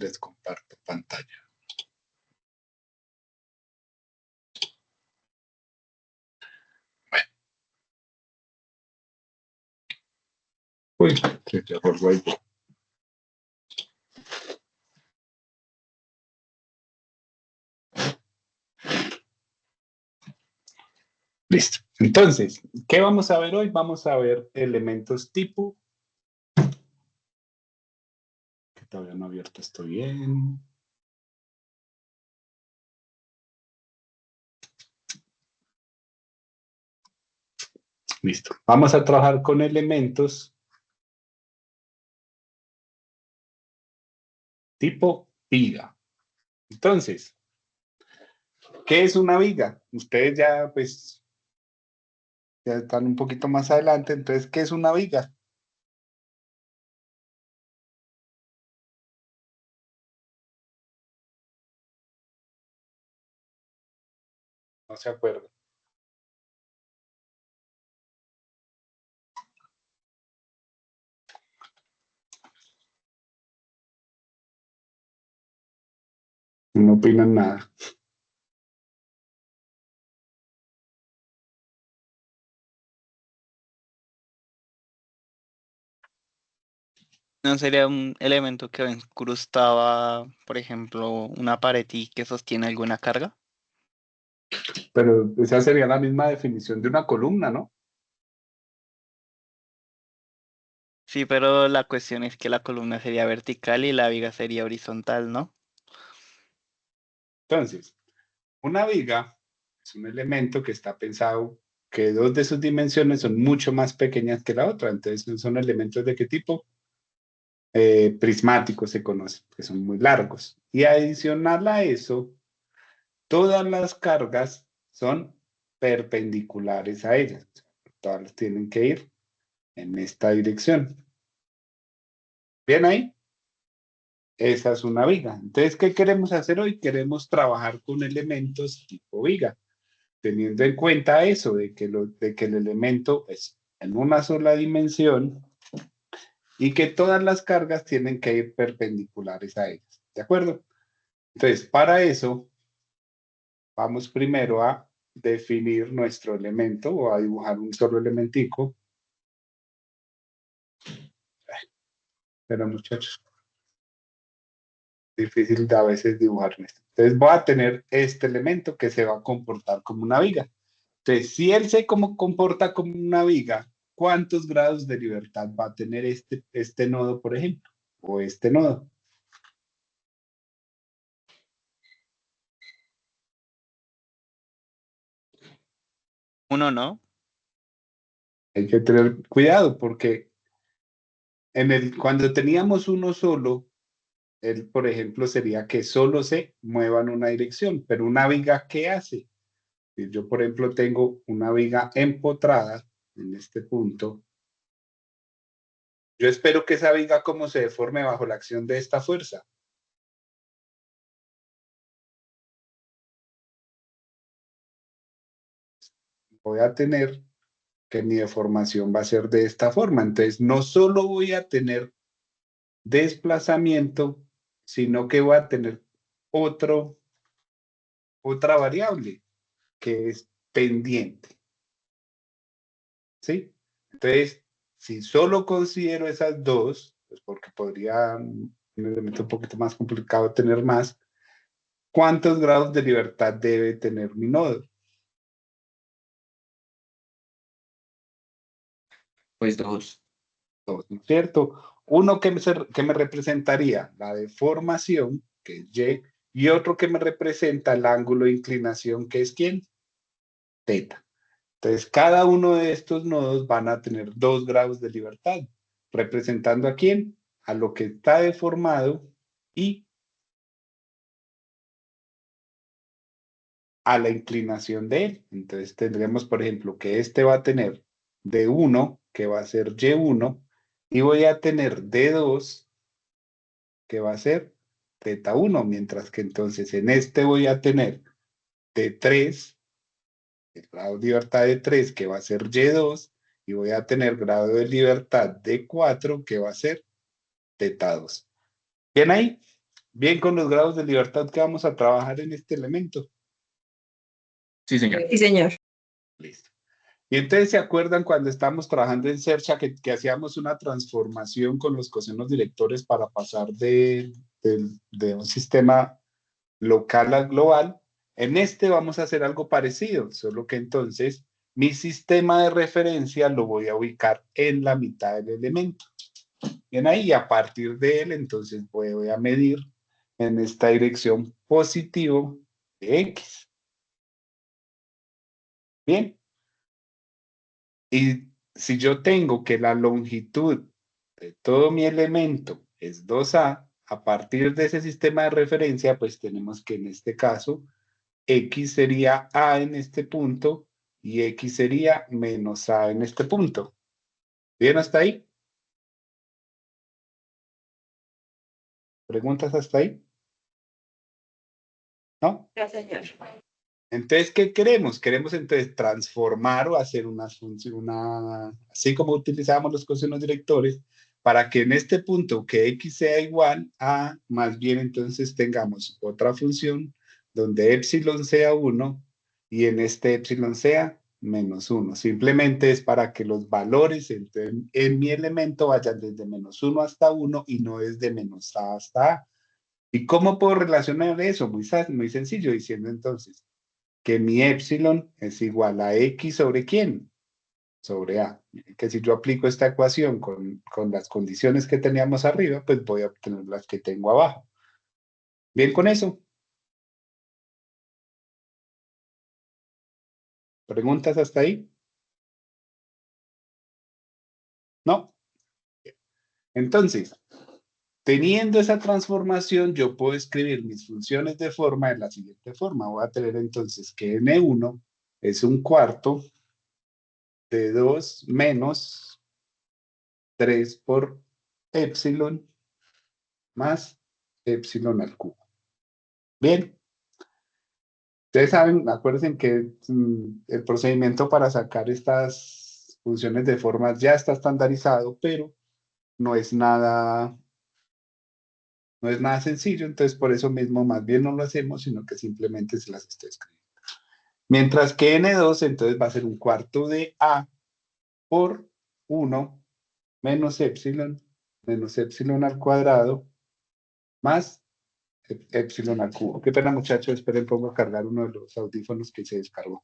les comparto pantalla. Bueno. Uy, se cerró ahí. Listo. Entonces, ¿qué vamos a ver hoy? Vamos a ver elementos tipo. Que todavía no he abierto esto bien. Listo. Vamos a trabajar con elementos tipo viga. Entonces, ¿qué es una viga? Ustedes ya, pues, ya están un poquito más adelante. Entonces, ¿qué es una viga? No se acuerdan. No opinan nada. ¿No sería un elemento que incrustaba, por ejemplo, una pared y que sostiene alguna carga? Pero esa sería la misma definición de una columna, ¿no? Sí, pero la cuestión es que la columna sería vertical y la viga sería horizontal, ¿no? Entonces, una viga es un elemento que está pensado que dos de sus dimensiones son mucho más pequeñas que la otra. Entonces, son elementos de qué tipo? Prismáticos se conocen, que son muy largos. Y adicional a eso, todas las cargas son perpendiculares a ellas. Todas tienen que ir en esta dirección. ¿Bien ahí? Esa es una viga. Entonces, ¿qué queremos hacer hoy? Queremos trabajar con elementos tipo viga, teniendo en cuenta eso, de que el elemento es en una sola dimensión y que todas las cargas tienen que ir perpendiculares a ellas. ¿De acuerdo? Entonces, para eso, vamos primero a definir nuestro elemento o a dibujar un solo elementico. Pero muchachos, difícil de a veces dibujar esto. Entonces voy a tener este elemento que se va a comportar como una viga. Entonces, si él se comporta como una viga, ¿cuántos grados de libertad va a tener este nodo, por ejemplo? O este nodo. Uno, ¿no? Hay que tener cuidado porque cuando teníamos uno solo, él, por ejemplo, sería que solo se mueva en una dirección, pero una viga, ¿qué hace? Si yo, por ejemplo, tengo una viga empotrada en este punto, yo espero que esa viga como se deforme bajo la acción de esta fuerza. Voy a tener que mi deformación va a ser de esta forma. Entonces, no solo voy a tener desplazamiento, sino que voy a tener otra variable que es pendiente. ¿Sí? Entonces, si solo considero esas dos, pues porque podría un elemento un poquito más complicado tener más, ¿cuántos grados de libertad debe tener mi nodo? Pues dos. Dos, ¿no es cierto? Uno que me representaría la deformación, que es Y, y otro que me representa el ángulo de inclinación, que es ¿quién? Teta. Entonces, cada uno de estos nodos van a tener 2 grados de libertad, representando a quién, a lo que está deformado y a la inclinación de él. Entonces, tendremos, por ejemplo, que este va a tener D1, que va a ser Y1, y voy a tener D2, que va a ser teta 1, mientras que entonces en este voy a tener D3, el grado de libertad de 3, que va a ser Y2, y voy a tener grado de libertad de 4, que va a ser teta 2. ¿Bien ahí? Bien con los grados de libertad que vamos a trabajar en este elemento. Sí, señor. Sí, señor. Listo. Y entonces, ¿se acuerdan cuando estábamos trabajando en CERCHA que hacíamos una transformación con los cosenos directores para pasar de un sistema local a global? En este vamos a hacer algo parecido, solo que entonces mi sistema de referencia lo voy a ubicar en la mitad del elemento. Bien ahí, a partir de él, entonces voy a medir en esta dirección positivo de X. Bien. Y si yo tengo que la longitud de todo mi elemento es 2A, a partir de ese sistema de referencia, pues tenemos que en este caso, X sería A en este punto y X sería menos A en este punto. ¿Bien hasta ahí? ¿Preguntas hasta ahí? ¿No? Sí, señor. Entonces, ¿qué queremos? Queremos entonces transformar o hacer una función, así como utilizábamos los cosenos directores, para que en este punto que x sea igual a, más bien entonces tengamos otra función donde epsilon sea 1 y en este epsilon sea menos 1. Simplemente es para que los valores en mi elemento vayan desde menos 1 hasta 1 y no desde menos a hasta a. ¿Y cómo puedo relacionar eso? Muy sencillo, diciendo entonces que mi epsilon es igual a X sobre ¿quién? Sobre A. Que si yo aplico esta ecuación con las condiciones que teníamos arriba, pues voy a obtener las que tengo abajo. ¿Bien con eso? ¿Preguntas hasta ahí? ¿No? Entonces, teniendo esa transformación, yo puedo escribir mis funciones de forma de la siguiente forma. Voy a tener entonces que N1 es un cuarto de 2 menos 3 por epsilon más epsilon al cubo. Bien. Ustedes saben, acuérdense que el procedimiento para sacar estas funciones de formas ya está estandarizado, pero no es nada, no es nada sencillo, entonces por eso mismo más bien no lo hacemos, sino que simplemente se las estoy escribiendo. Mientras que N2 entonces va a ser un cuarto de A por 1 menos epsilon al cuadrado, más epsilon al cubo. Qué pena, muchachos, esperen, pongo a cargar uno de los audífonos que se descargó.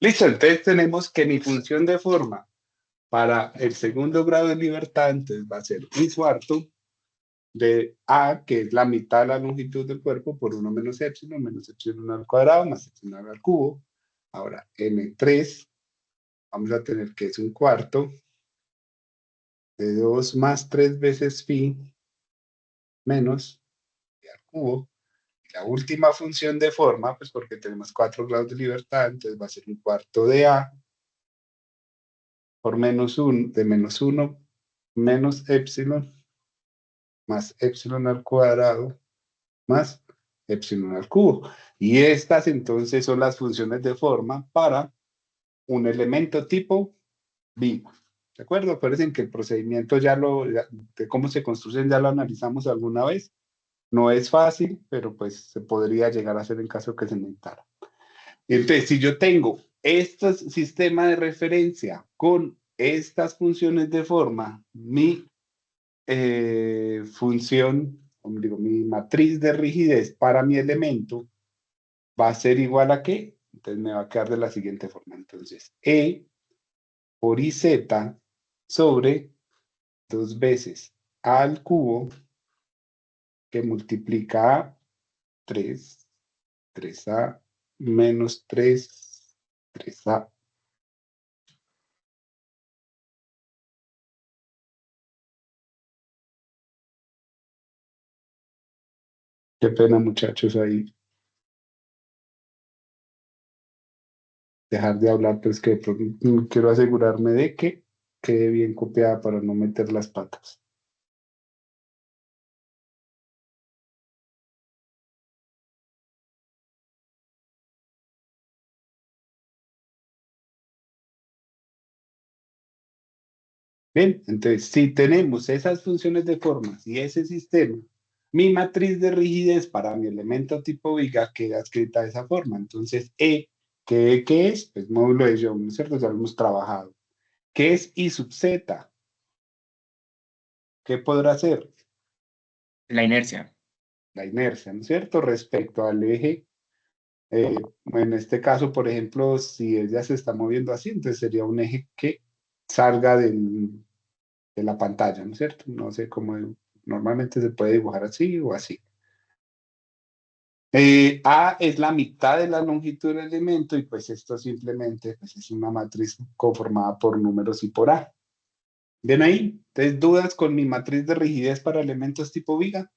Listo, entonces tenemos que mi función de forma para el segundo grado de libertad, entonces va a ser un cuarto de A, que es la mitad de la longitud del cuerpo, por 1 menos epsilon al cuadrado, más epsilon al cubo. Ahora, N3, vamos a tener que es un cuarto de 2 más 3 veces phi menos phi al cubo. Y la última función de forma, pues porque tenemos 4 grados de libertad, entonces va a ser un cuarto de A por menos 1, de menos 1 menos epsilon más epsilon al cuadrado más epsilon al cubo. Y estas entonces son las funciones de forma para un elemento tipo vivo. ¿De acuerdo? Acuérdense que el procedimiento de cómo se construyen ya lo analizamos alguna vez. No es fácil, pero pues se podría llegar a hacer en caso que se necesitara. Entonces, si yo tengo este sistema de referencia con estas funciones de forma, mi función, como digo, mi matriz de rigidez para mi elemento va a ser igual a ¿qué? Entonces me va a quedar de la siguiente forma. Entonces, E por IZ sobre 2 veces A al cubo que multiplica a 3, 3A menos 3, 3A. Qué pena, muchachos, ahí dejar de hablar, pues que quiero asegurarme de que quede bien copiada para no meter las patas. Bien, entonces, si tenemos esas funciones de formas y ese sistema, mi matriz de rigidez para mi elemento tipo viga queda escrita de esa forma. Entonces, ¿qué es? Pues módulo de Young, ¿no es cierto? Ya lo hemos trabajado. ¿Qué es I sub Z? ¿Qué podrá ser? La inercia. La inercia, ¿no es cierto? Respecto al eje. En este caso, por ejemplo, si ella se está moviendo así, entonces sería un eje que salga de la pantalla, ¿no es cierto? No sé cómo normalmente se puede dibujar así o así. A es la mitad de la longitud del elemento y pues esto simplemente pues, es una matriz conformada por números y por A. ¿Ven ahí? Entonces, dudas con mi matriz de rigidez para elementos tipo viga.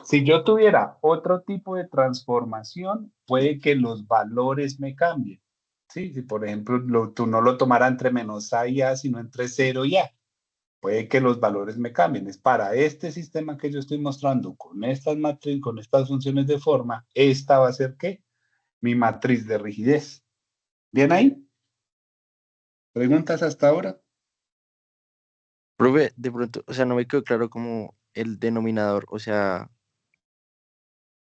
Si yo tuviera otro tipo de transformación, puede que los valores me cambien. Sí, si por ejemplo tú no lo tomaras entre menos A y A, sino entre 0 y A. Puede que los valores me cambien. Es para este sistema que yo estoy mostrando con estas matrices, con estas funciones de forma, esta va a ser ¿qué? Mi matriz de rigidez. ¿Bien ahí? ¿Preguntas hasta ahora? Profe, de pronto, o sea, no me quedó claro como el denominador, o sea,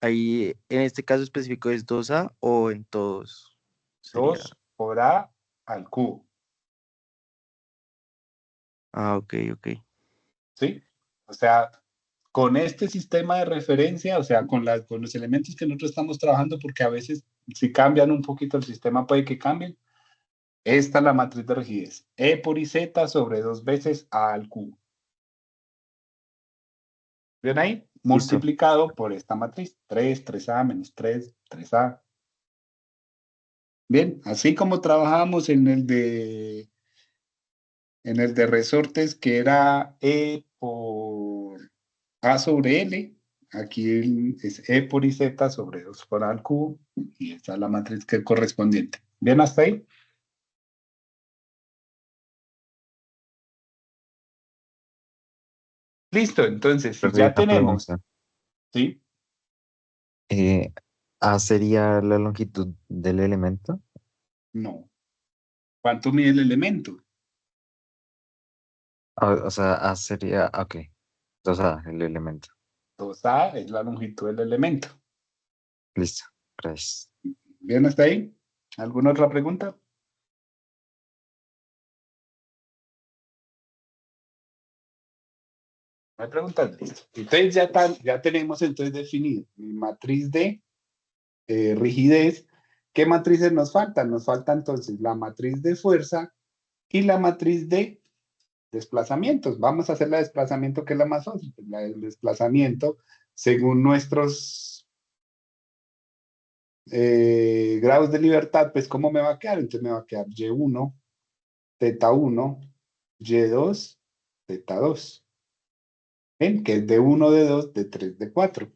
ahí en este caso específico es 2A o en todos sería. 2 por A al cubo. Ah, ok, ok. ¿Sí? O sea, con este sistema de referencia, o sea, con los elementos que nosotros estamos trabajando, porque a veces si cambian un poquito el sistema puede que cambien. Esta es la matriz de rigidez. E por IZ sobre 2 veces A al cubo. ¿Ven ahí? Listo. Multiplicado por esta matriz. 3, 3A menos 3, 3A. Bien, así como trabajábamos en el de resortes, que era E por A sobre L. Aquí es E por IZ sobre 2 por A al cubo. Y esta es la matriz que es correspondiente. ¿Bien hasta ahí? Listo, entonces, si Profe, ya una tenemos, pregunta. ¿sí? Eh, ¿A sería la longitud del elemento? No. ¿Cuánto mide el elemento? O sea, A sería, ok, 2A, el elemento. 2A es la longitud del elemento. Listo, gracias. ¿Bien hasta ahí? ¿Alguna otra pregunta? No hay preguntas, listo. Entonces ya tenemos entonces definido mi matriz de rigidez. ¿Qué matrices nos faltan? Nos falta entonces la matriz de fuerza y la matriz de desplazamientos. Vamos a hacer la de desplazamiento, que es la más fácil. Pues la del desplazamiento, según nuestros grados de libertad, pues ¿cómo me va a quedar? Entonces me va a quedar Y1, θ1, Y2, θ2. ¿Ven? Que es de 1, de 2, de 3, de 4.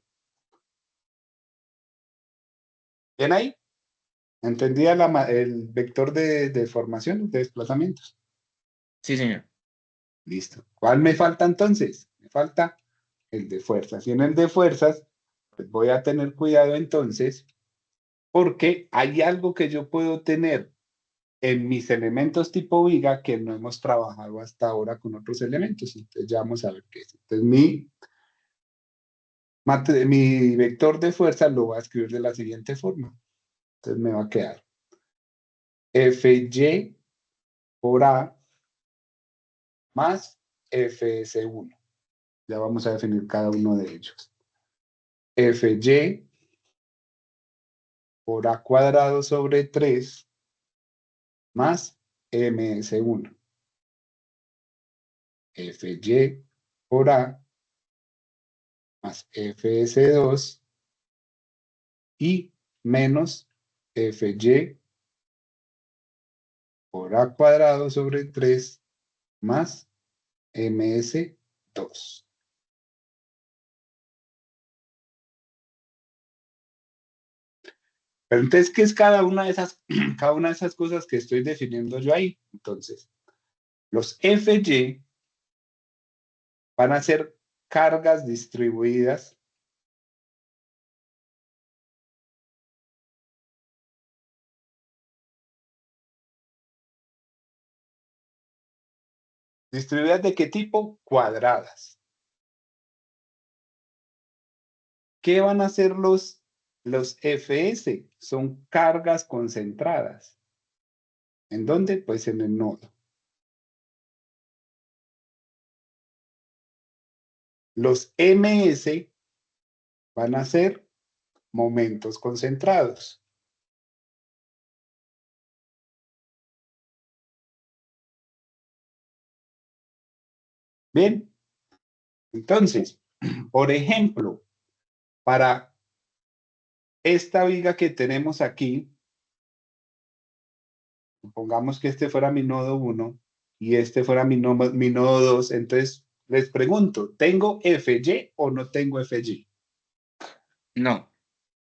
¿Bien ahí? ¿Entendía el vector de formación, de desplazamientos? Sí, señor. Listo. ¿Cuál me falta entonces? Me falta el de fuerzas. Y en el de fuerzas, pues voy a tener cuidado entonces, porque hay algo que yo puedo tener en mis elementos tipo viga que no hemos trabajado hasta ahora con otros elementos. Entonces ya vamos a ver qué es. Entonces mi vector de fuerza lo voy a escribir de la siguiente forma. Entonces me va a quedar Fy por A más Fs1. Ya vamos a definir cada uno de ellos. Fy por A cuadrado sobre 3 más ms1. Fy por A más fs2 y menos Fy por A cuadrado sobre 3 más ms2. Pero entonces, ¿qué es cada una de esas, cada una de esas cosas que estoy definiendo yo ahí? Entonces, los Fy van a ser cargas distribuidas ¿Distribuidas de qué tipo? Cuadradas. ¿Qué van a hacer los FS? Son cargas concentradas. ¿En dónde? Pues en el nodo. Los MS van a ser momentos concentrados. Bien, entonces, por ejemplo, para esta viga que tenemos aquí, supongamos que este fuera mi nodo 1 y este fuera mi nodo 2, entonces les pregunto, ¿tengo FY o no tengo FY? No.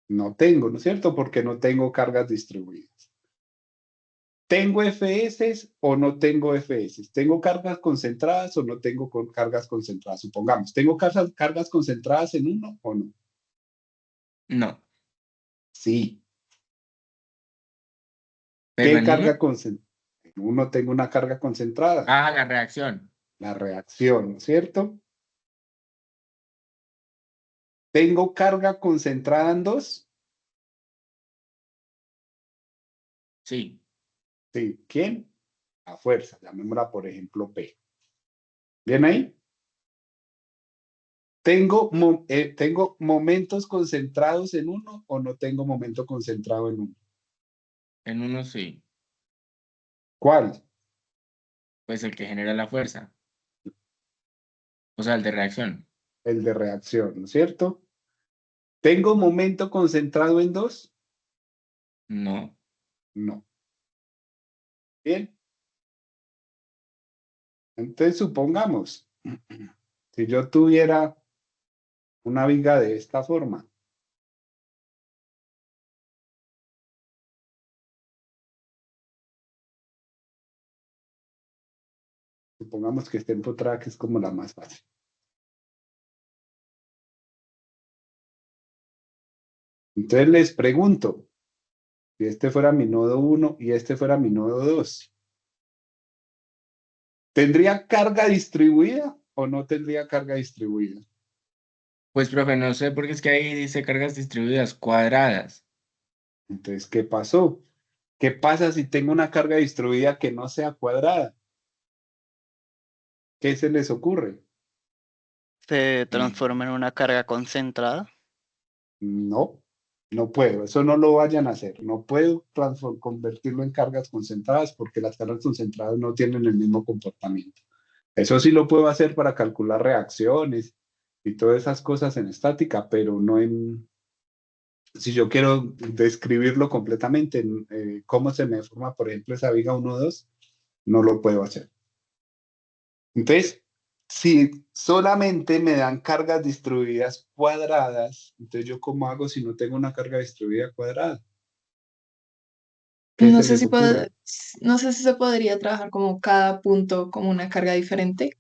No tengo, ¿no es cierto? Porque no tengo cargas distribuidas. ¿Tengo FS o no tengo FS? ¿Tengo cargas concentradas o no tengo cargas concentradas? Supongamos, ¿tengo cargas concentradas en uno o no? No. Sí. Pero ¿Qué en carga uno. concentrada? En uno tengo una carga concentrada. Ah, la reacción. La reacción, ¿no es cierto? ¿Tengo carga concentrada en dos? Sí. Sí. ¿Quién? La fuerza. Llamémosla, por ejemplo, P. ¿Bien ahí? ¿Tengo momentos concentrados en uno o no tengo momento concentrado en uno? En uno sí. ¿Cuál? Pues el que genera la fuerza. O sea, el de reacción. El de reacción, ¿no es cierto? ¿Tengo momento concentrado en dos? No. No. Bien. Entonces, supongamos, si yo tuviera una viga de esta forma, supongamos que esté empotrada, que es como la más fácil. Entonces les pregunto, si este fuera mi nodo 1 y este fuera mi nodo 2, ¿tendría carga distribuida o no tendría carga distribuida? Pues, profe, no sé porque es que ahí dice cargas distribuidas cuadradas. Entonces, ¿qué pasó? ¿Qué pasa si tengo una carga distribuida que no sea cuadrada? ¿Qué se les ocurre? Se transforma en una carga concentrada. No, no puedo. Eso no lo vayan a hacer. No puedo convertirlo en cargas concentradas porque las cargas concentradas no tienen el mismo comportamiento. Eso sí lo puedo hacer para calcular reacciones y todas esas cosas en estática, pero no en... Si yo quiero describirlo completamente, cómo se me forma, por ejemplo, esa viga 1-2, no lo puedo hacer. Entonces, si solamente me dan cargas distribuidas cuadradas, entonces yo cómo hago si no tengo una carga distribuida cuadrada? ¿Qué No se sé les si ocurre? no sé si se podría trabajar como cada punto como una carga diferente.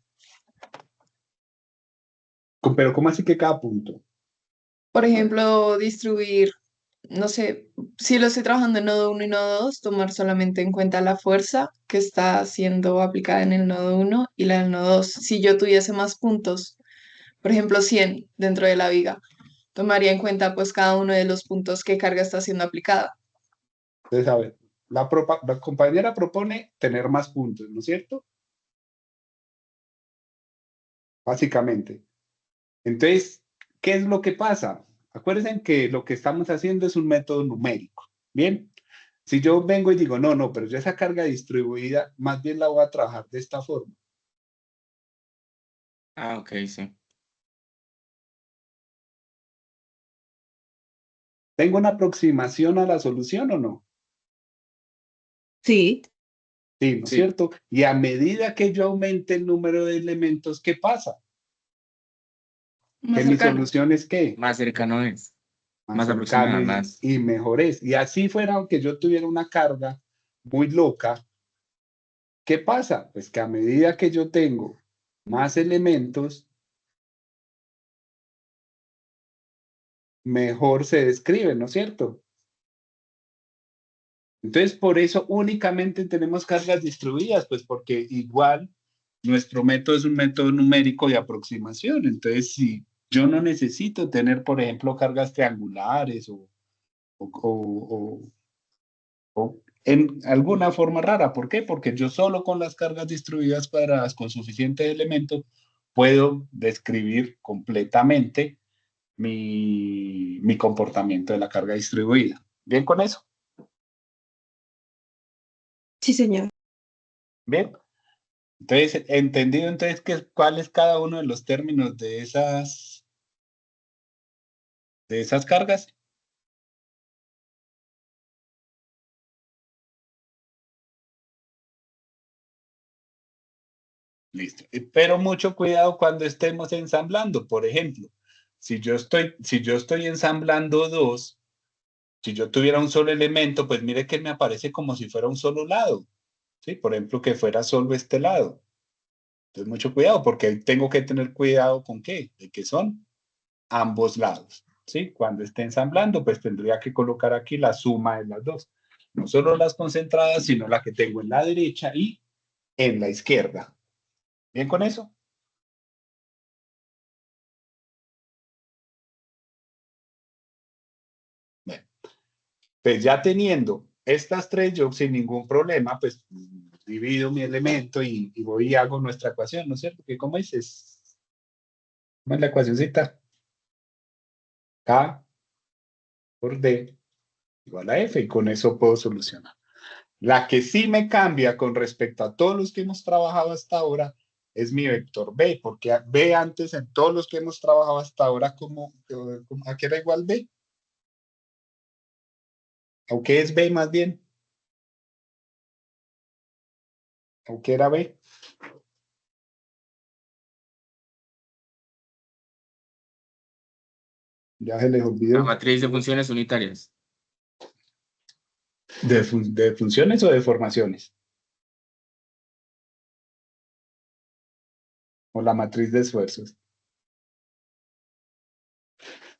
Pero ¿cómo así que cada punto? Por ejemplo, distribuir, no sé, si lo estoy trabajando en nodo 1 y nodo 2, tomar solamente en cuenta la fuerza que está siendo aplicada en el nodo 1 y la del nodo 2. Si yo tuviese más puntos, por ejemplo, 100 dentro de la viga, tomaría en cuenta pues cada uno de los puntos que carga está siendo aplicada. Entonces, a ver, la compañera propone tener más puntos, ¿no es cierto? Básicamente. Entonces, ¿qué es lo que pasa? Acuérdense que lo que estamos haciendo es un método numérico. Bien, si yo vengo y digo, no, no, pero yo esa carga distribuida, más bien la voy a trabajar de esta forma. Ah, ok, sí. ¿Tengo una aproximación a la solución o no? Sí. Sí, ¿no es Sí. cierto? Y a medida que yo aumente el número de elementos, ¿qué pasa? Más Que mi cercano. solución es ¿qué? Más cercano es. Más Más cercano aproximada, más. y mejor es. Y así fuera, aunque yo tuviera una carga muy loca, ¿qué pasa? Pues que a medida que yo tengo más elementos, mejor se describe, ¿no es cierto? Entonces, por eso únicamente tenemos cargas distribuidas, pues porque igual nuestro método es un método numérico de aproximación. Entonces, si yo no necesito tener, por ejemplo, cargas triangulares o en alguna forma rara. ¿Por qué? Porque yo solo con las cargas distribuidas cuadradas con suficientes elementos puedo describir completamente mi comportamiento de la carga distribuida. ¿Bien con eso? Sí, señor. Bien. Entonces, entendido entonces cuál es cada uno de los términos de esas cargas. Listo. Pero mucho cuidado cuando estemos ensamblando. Por ejemplo, si yo estoy ensamblando dos, si yo tuviera un solo elemento, pues mire que me aparece como si fuera un solo lado. ¿Sí? Por ejemplo, que fuera solo este lado. Entonces, mucho cuidado, porque tengo que tener cuidado con qué, de que son ambos lados. ¿Sí? Cuando esté ensamblando, pues tendría que colocar aquí la suma de las dos. No solo las concentradas, sino la que tengo en la derecha y en la izquierda. ¿Bien con eso? Bueno, pues ya teniendo estas tres, yo sin ningún problema, pues divido mi elemento y voy y hago nuestra ecuación, ¿no es cierto? Que ¿cómo dices? ¿Cómo es la ecuacióncita? K por D igual a F, y con eso puedo solucionar. La que sí me cambia con respecto a todos los que hemos trabajado hasta ahora es mi vector B, porque B antes en todos los que hemos trabajado hasta ahora, ¿a qué era igual B? ¿O qué es B más bien? ¿O qué era B? Ya se les La olvidó. matriz de funciones unitarias. ¿De funciones o de formaciones? O la matriz de esfuerzos.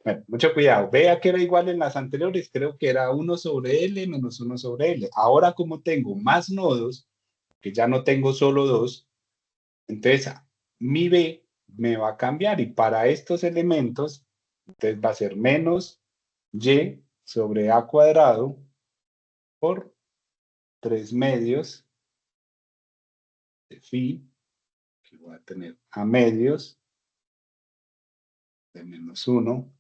Bueno, mucho cuidado. Vea que era igual en las anteriores. Creo que era 1 sobre L menos 1 sobre L. Ahora, como tengo más nodos, que ya no tengo solo dos, entonces mi B me va a cambiar. Y para estos elementos, entonces va a ser menos Y sobre A cuadrado por 3 medios de phi, que voy a tener A medios de menos 1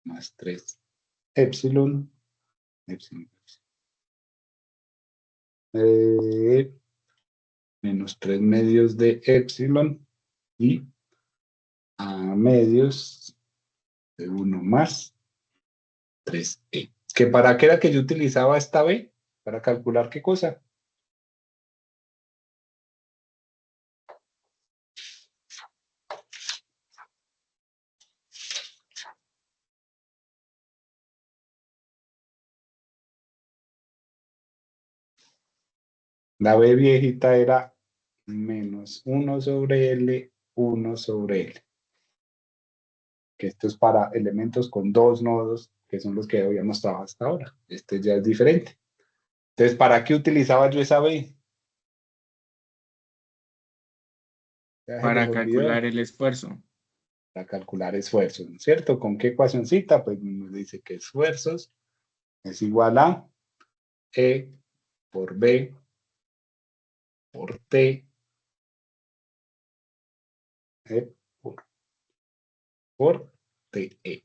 más 3 epsilon, menos 3 medios de epsilon y A medios de 1 más 3e. ¿Que para qué era que yo utilizaba esta B? Para calcular qué cosa. La B viejita era menos 1 sobre L, 1 sobre L. Que esto es para elementos con dos nodos, que son los que habíamos trabajado hasta ahora. Este ya es diferente. Entonces, ¿para qué utilizaba yo esa B? Ya se les Para olvidó. calcular el esfuerzo. Para calcular esfuerzos, ¿no es cierto? ¿Con qué ecuacióncita? Pues nos dice que esfuerzos es igual a E por B por T E por TE.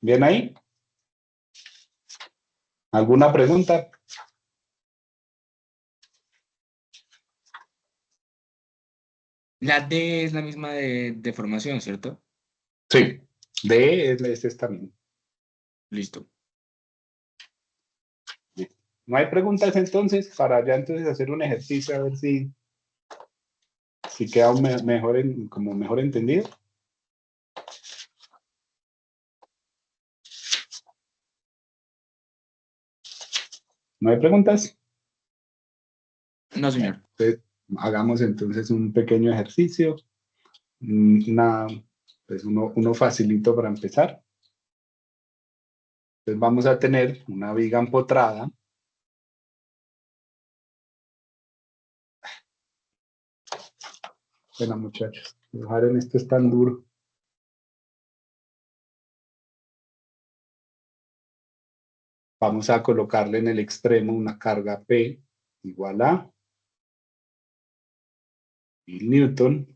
¿Bien ahí? ¿Alguna pregunta? La D es la misma de formación, ¿cierto? Sí, D es esta misma. Listo. ¿No hay preguntas entonces? Para ya entonces hacer un ejercicio a ver si queda mejor, como mejor entendido. ¿No hay preguntas? No, señor. Entonces, hagamos entonces un pequeño ejercicio. Pues uno facilito para empezar. Entonces vamos a tener una viga empotrada. Bueno, muchachos, dibujar en esto es tan duro. Vamos a colocarle en el extremo una carga P igual a 1000 newton.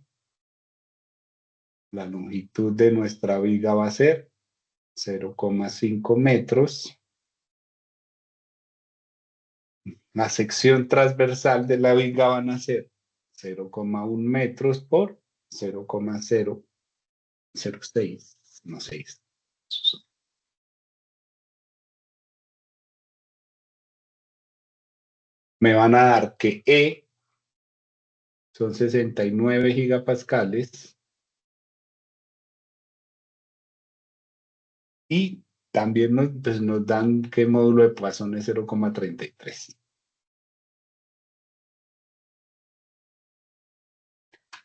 La longitud de nuestra viga va a ser 0,5 metros. La sección transversal de la viga van a ser 0,1 metros por 0,006, no 6. Me van a dar que E son 69 gigapascales y también nos dan que módulo de Poisson es 0,33.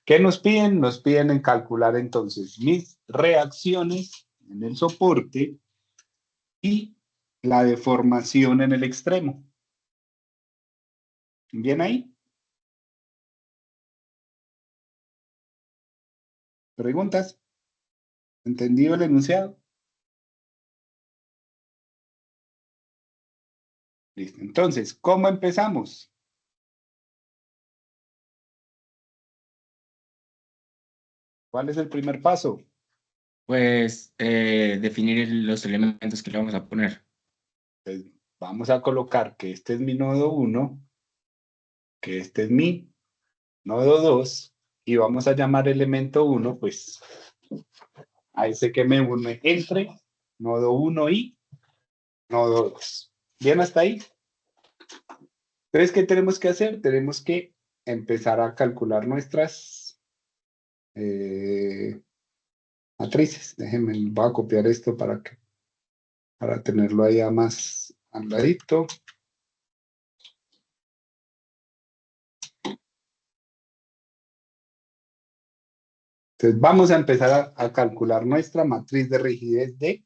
¿Qué nos piden? Nos piden en calcular entonces mis reacciones en el soporte y la deformación en el extremo. ¿Bien ahí? ¿Preguntas? ¿Entendido el enunciado? Listo. Entonces, ¿cómo empezamos? ¿Cuál es el primer paso? Pues definir los elementos que le vamos a poner. Pues vamos a colocar que este es mi nodo 1, que este es mi nodo 2, y vamos a llamar elemento 1, pues, a ese que me une entre nodo 1 y nodo 2. ¿Bien hasta ahí? Entonces, ¿qué tenemos que hacer? Tenemos que empezar a calcular nuestras matrices. Déjenme, voy a copiar esto para tenerlo ahí más al ladito. Entonces, vamos a empezar a calcular nuestra matriz de rigidez de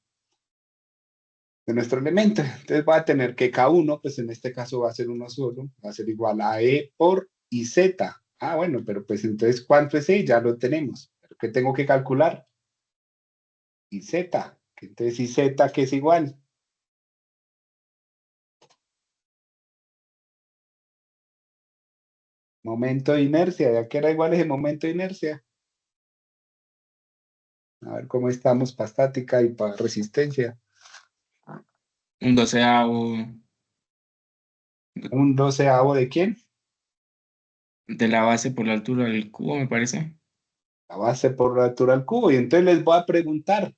nuestro elemento. Entonces, va a tener que K1, pues en este caso va a ser uno solo, va a ser igual a E por IZ. Ah, bueno, pero pues entonces, ¿cuánto es E? Ya lo tenemos. ¿Pero qué tengo que calcular? IZ. Entonces, IZ, ¿qué es igual? Momento de inercia. ¿Ya que era igual ese momento de inercia? A ver cómo estamos para estática y para resistencia. Un doceavo ¿Un doceavo de quién? de la base por la altura del cubo, me parece. La base por la altura al cubo. Y entonces les voy a preguntar,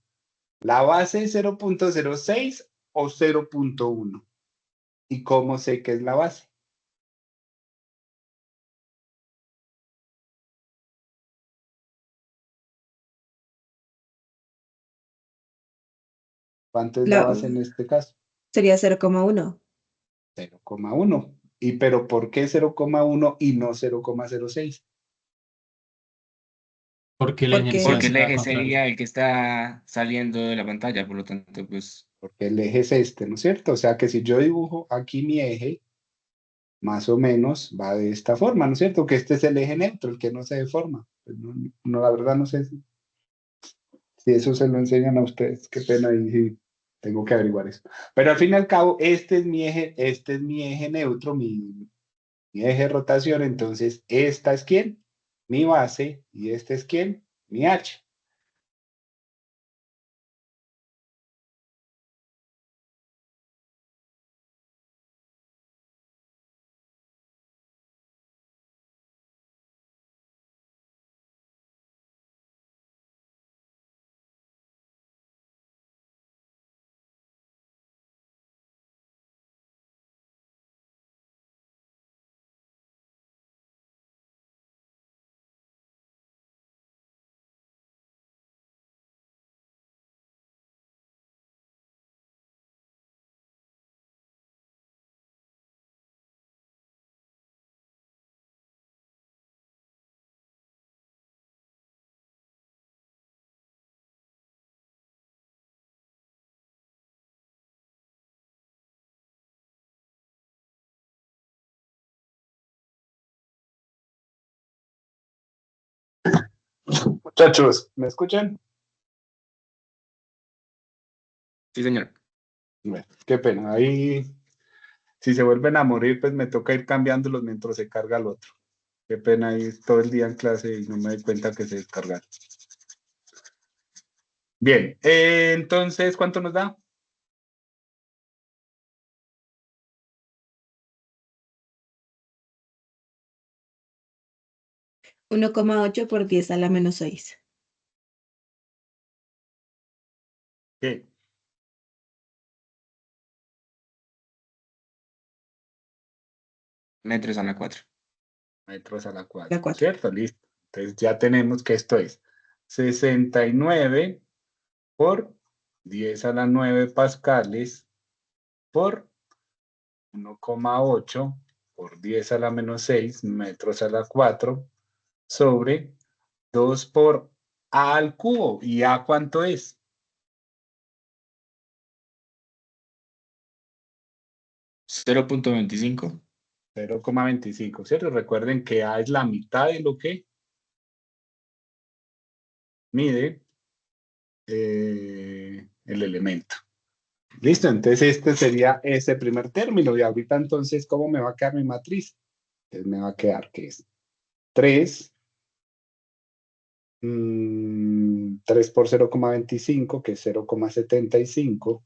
¿la base es 0,06 o 0,1? ¿Y cómo sé que es la base? ¿Cuánto es la La, base en este caso? sería 0,1. 0,1. ¿Y pero por qué 0,1 y no 0,06? Porque la Porque inercia Porque es el la eje contraria. sería el que está saliendo de la pantalla, por lo tanto, pues Porque el eje es este, ¿no es cierto? O sea que si yo dibujo aquí mi eje, más o menos va de esta forma, ¿no es cierto? Que este es el eje neutro, el que no se deforma. Pues no, la verdad no sé si eso se lo enseñan a ustedes. Qué pena, y sí, tengo que averiguar eso. Pero al fin y al cabo, este es mi eje neutro, mi eje de rotación. Entonces, esta es ¿quién? Mi base. ¿Y este es quién? Mi H. Muchachos, ¿me escuchan? Sí, señor. Bueno, qué pena. Ahí, si se vuelven a morir, pues me toca ir cambiándolos mientras se carga el otro. Qué pena ir todo el día en clase y no me doy cuenta que se descargaron. Bien, entonces, ¿cuánto nos da? 1,8 por 10 a la menos 6. ¿Qué? Metros a la 4. Metros a la La cuadra. 4. ¿Cierto? Listo. Entonces ya tenemos que esto es 69 por 10 a la 9 pascales por 1,8 por 10 a la menos 6 metros a la 4 sobre 2 por A al cubo. ¿Y A cuánto es? 0.25. 0,25, ¿cierto? Recuerden que A es la mitad de lo que mide el elemento. Listo, entonces este sería ese primer término. Y ahorita entonces, ¿cómo me va a quedar mi matriz? Entonces me va a quedar que es 3, 3 por 0,25, que es 0,75,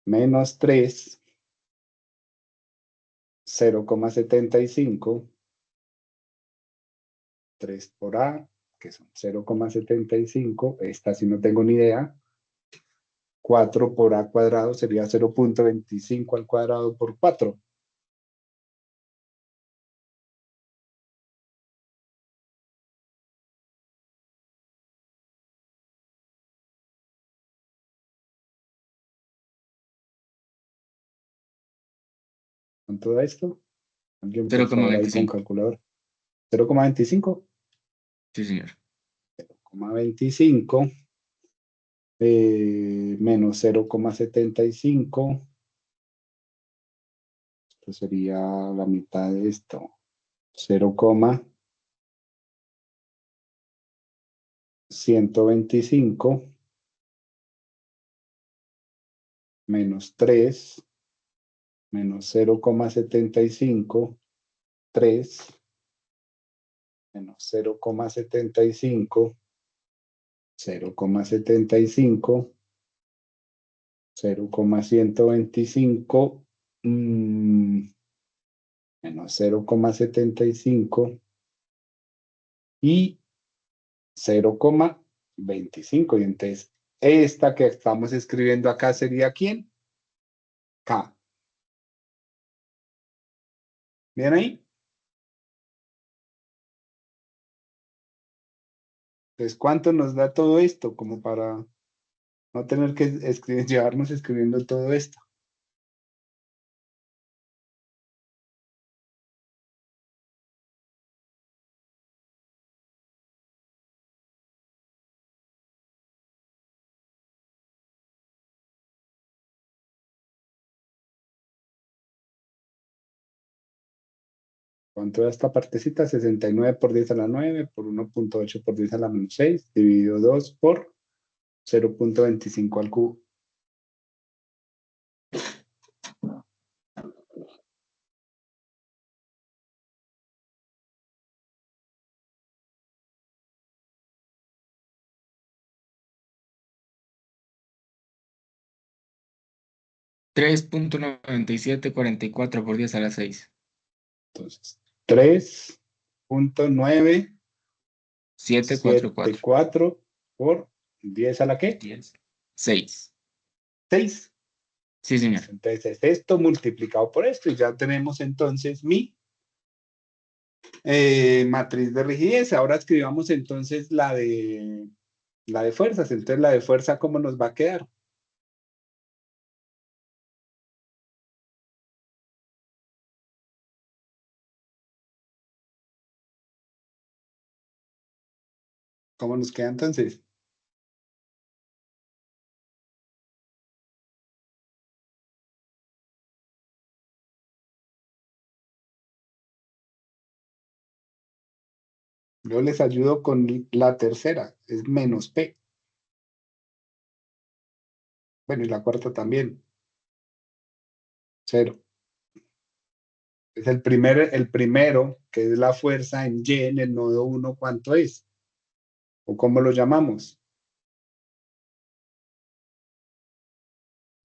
menos 3, 0,75, 3 por A, que son 0,75, esta sí no tengo ni idea. 4 por A cuadrado sería 0,25 al cuadrado por 4. ¿Con todo esto? ¿Alguien por favor ahí con 0,25. calculador? 0,25. Sí, señor. 0,25 menos 0,75. Esto sería la mitad de esto. 0,125 menos 3 menos 0,75, 3 menos 0,75, 0,75, 0,125, menos 0,75 y 0,25. Y entonces, esta que estamos escribiendo acá sería ¿quién? K. ¿Bien ahí? Entonces, ¿cuánto nos da todo esto? Como para no tener que escribir, llevarnos escribiendo todo esto. ¿Cuánto da esta partecita? 69 por 10 a la 9 por 1,8 por 10 a la menos 6 dividido 2 por 0,25 al cubo. Tres punto 9744 por 10 a la 6. Entonces, 3,974 744. por 10 a la ¿qué? 10. 6. 6. Sí, señor. Entonces, esto multiplicado por esto y ya tenemos entonces mi matriz de rigidez. Ahora escribamos entonces la de fuerzas. Entonces, la de fuerza, ¿cómo nos va a quedar? ¿Cómo nos queda entonces? Yo les ayudo con la tercera, es menos P. Bueno, y la cuarta también, 0. Es el primero, que es la fuerza en Y en el nodo 1, ¿cuánto es? ¿O cómo lo llamamos?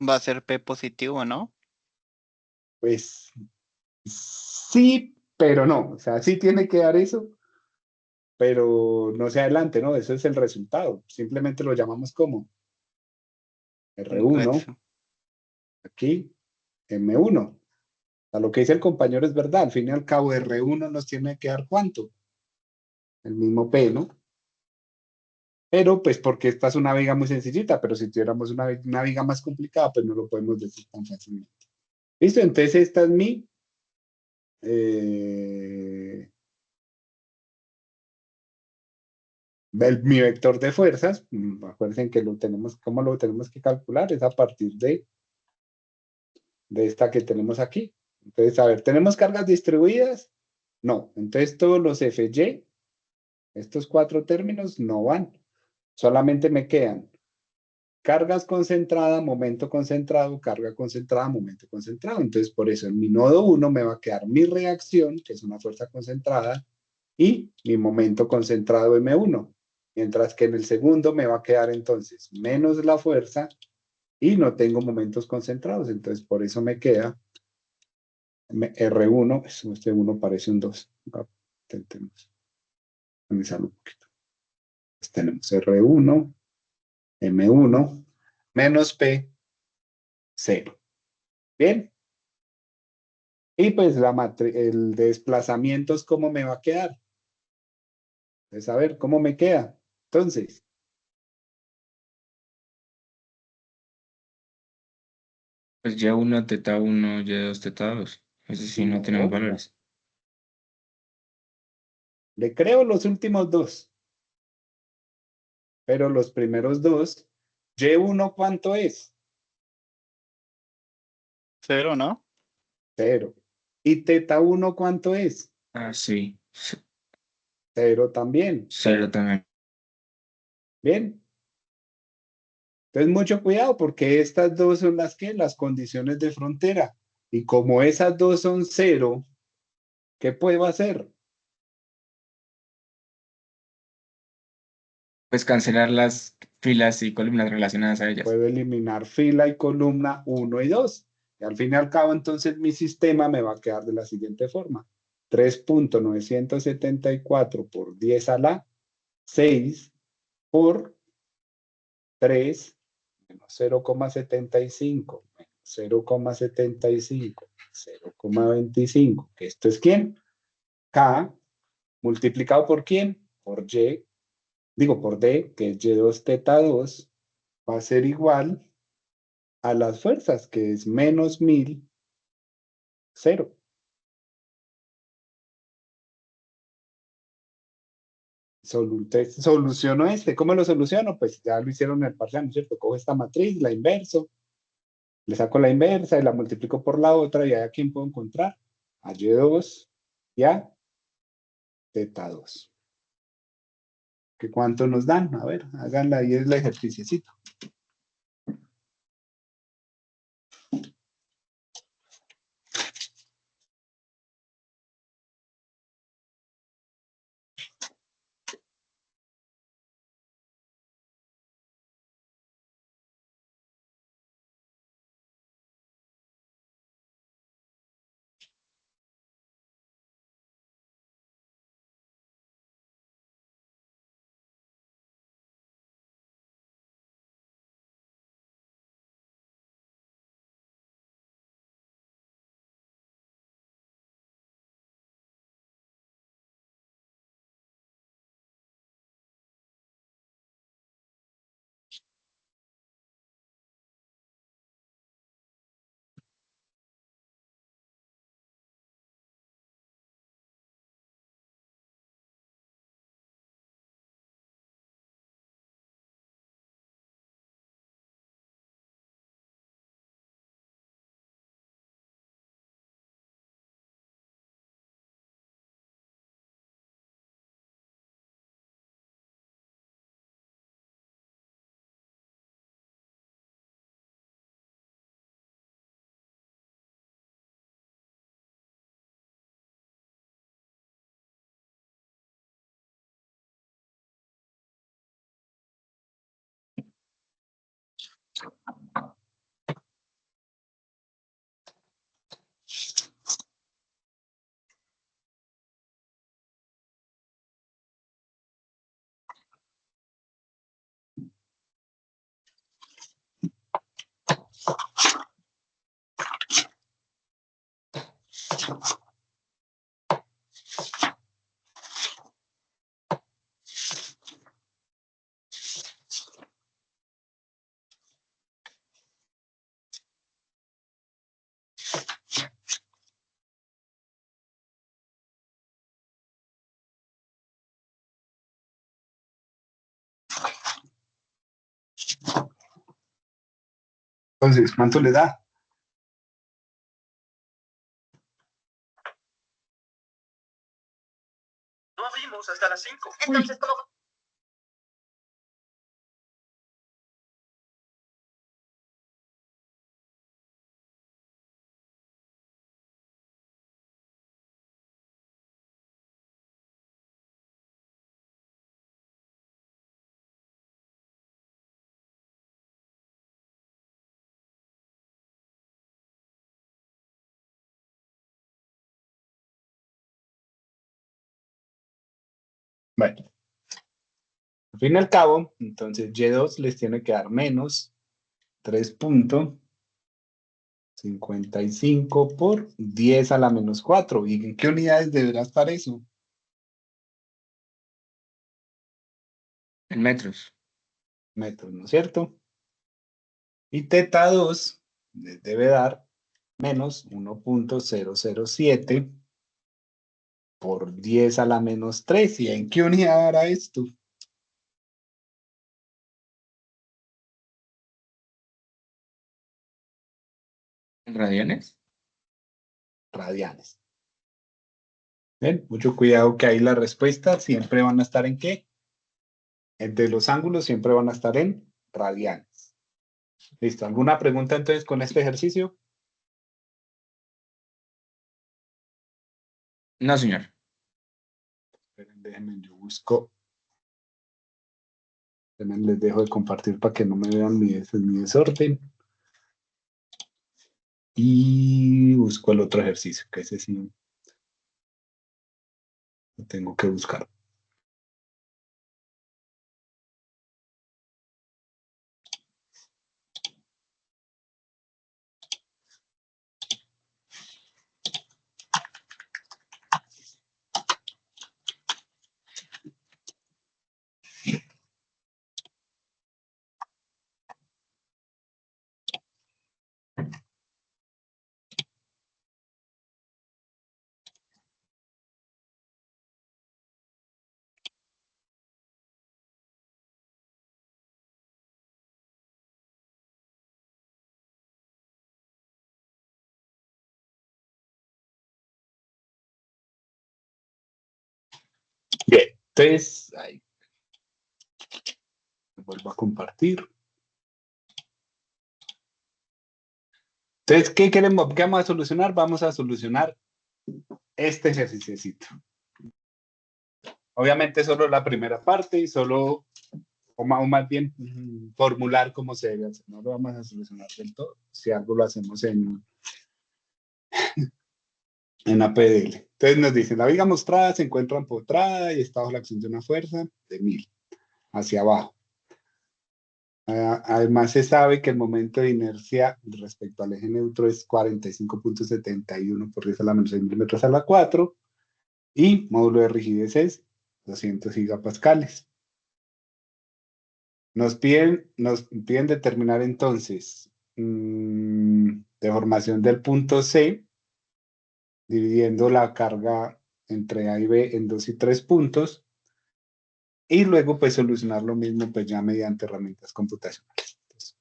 Va a ser P positivo, ¿no? Pues sí, pero no. O sea, sí tiene que dar eso, pero no se adelante, ¿no? Eso es el resultado. Simplemente lo llamamos como R1, Eso. aquí, M1. O sea, lo que dice el compañero es verdad. Al fin y al cabo, R1 nos tiene que dar ¿cuánto? El mismo P, ¿no? Pero pues porque esta es una viga muy sencillita, pero si tuviéramos una viga más complicada, pues no lo podemos decir tan fácilmente. Listo, entonces esta es eh, mi vector de fuerzas. Acuérdense que ¿cómo lo tenemos que calcular? Es a partir de esta que tenemos aquí. Entonces, a ver, ¿tenemos cargas distribuidas? No. Entonces todos los FY, estos 4 términos no van. Solamente me quedan cargas concentrada, momento concentrado, carga concentrada, momento concentrado. Entonces, por eso en mi nodo 1 me va a quedar mi reacción, que es una fuerza concentrada, y mi momento concentrado M1. Mientras que en el segundo me va a quedar entonces menos la fuerza y no tengo momentos concentrados. Entonces, por eso me queda R1, este 1 parece un 2. Intentemos organizarlo un poquito. Entonces, tenemos R1, M1, menos P, 0. Bien. Y pues el desplazamiento es cómo me va a quedar. Entonces, a ver, ¿cómo me queda? Entonces, Pues Y1, teta 1, Y2, teta 2. Ese sí no tenemos no, valores. le creo los últimos dos, pero los primeros dos, Y1, ¿cuánto es? 0, ¿no? 0. ¿Y teta 1 cuánto es? Ah, sí. 0 también. 0 también. Bien. Entonces, mucho cuidado porque estas dos son las condiciones de frontera. Y como esas dos son 0, ¿qué puedo hacer? Pues cancelar las filas y columnas relacionadas a ellas. Puedo eliminar fila y columna 1 y 2. Y al fin y al cabo, entonces mi sistema me va a quedar de la siguiente forma. 3.974 por 10 a la 6 por 3 menos 0,75 menos 0,75 0,25. ¿Que esto es quién? K multiplicado por quién? Por Y, digo por D, que es Y2 teta 2, va a ser igual a las fuerzas, que es menos 1000, 0. Soluciono este. ¿Cómo lo soluciono? Pues ya lo hicieron en el parcial, ¿no es cierto? Cojo esta matriz, la inverso, le saco la inversa y la multiplico por la otra, y ahí a quién puedo encontrar. A Y2 y a teta 2. ¿Qué cuánto nos dan? A ver, háganla ahí el ejercicio. Entonces, ¿cuánto le da? No abrimos hasta las 5. Entonces, ¿cómo? Bueno, al fin y al cabo, entonces Y2 les tiene que dar menos 3.55 por 10 a la menos 4. ¿Y en qué unidades deberá estar eso? En metros. Metros, ¿no es cierto? Y θ2 les debe dar menos 1.007 por 10 a la menos 3. ¿Y en qué unidad hará esto? ¿En radianes? Radianes. Ven, mucho cuidado que ahí las respuestas siempre van a estar ¿en qué? De los ángulos siempre van a estar en radianes. ¿Listo? ¿Alguna pregunta entonces con este ejercicio? No, señor. Esperen, déjenme, yo busco. Les dejo de compartir para que no me vean mi desorden. Y busco el otro ejercicio, que ese sí lo tengo que buscar. Bien, entonces, ahí, vuelvo a compartir. Entonces, ¿qué queremos? ¿Qué vamos a solucionar? Vamos a solucionar este ejercicio. Obviamente solo la primera parte y solo, o más bien, formular cómo se debe hacer. No lo vamos a solucionar del todo. Si algo lo hacemos en APDL. Entonces nos dicen, la viga mostrada se encuentra empotrada y está bajo la acción de una fuerza de 1000 hacia abajo. Además se sabe que el momento de inercia respecto al eje neutro es 45.71 por 10 a la menos 6 milímetros a la 4 y módulo de rigidez es 200 gigapascales. Nos piden determinar entonces deformación del punto C, dividiendo la carga entre A y B en 2 y 3 puntos, y luego pues solucionar lo mismo pues ya mediante herramientas computacionales. Entonces,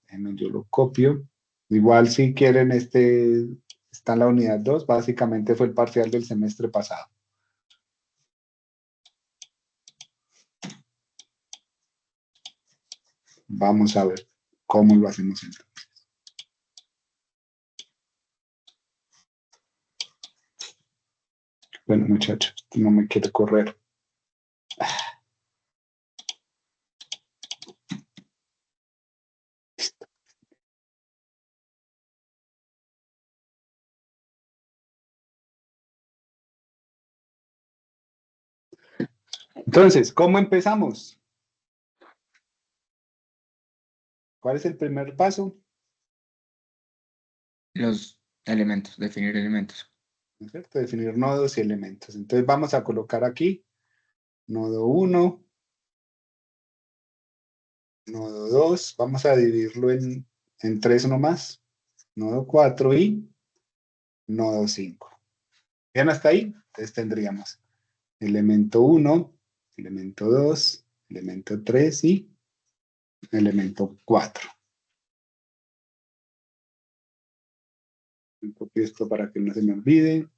déjenme, yo lo copio. Igual si quieren, está en la unidad 2, básicamente fue el parcial del semestre pasado. Vamos a ver cómo lo hacemos entonces. Bueno, muchachos, no me quiere correr. Entonces, ¿cómo empezamos? ¿Cuál es el primer paso? Los elementos, definir elementos. ¿No es cierto? Definir nodos y elementos. Entonces vamos a colocar aquí nodo 1, nodo 2, vamos a dividirlo en 3 nomás, nodo 4 y nodo 5. ¿Bien hasta ahí? Entonces tendríamos elemento 1, elemento 2, elemento 3 y elemento 4. Copio esto para que no se me olvide.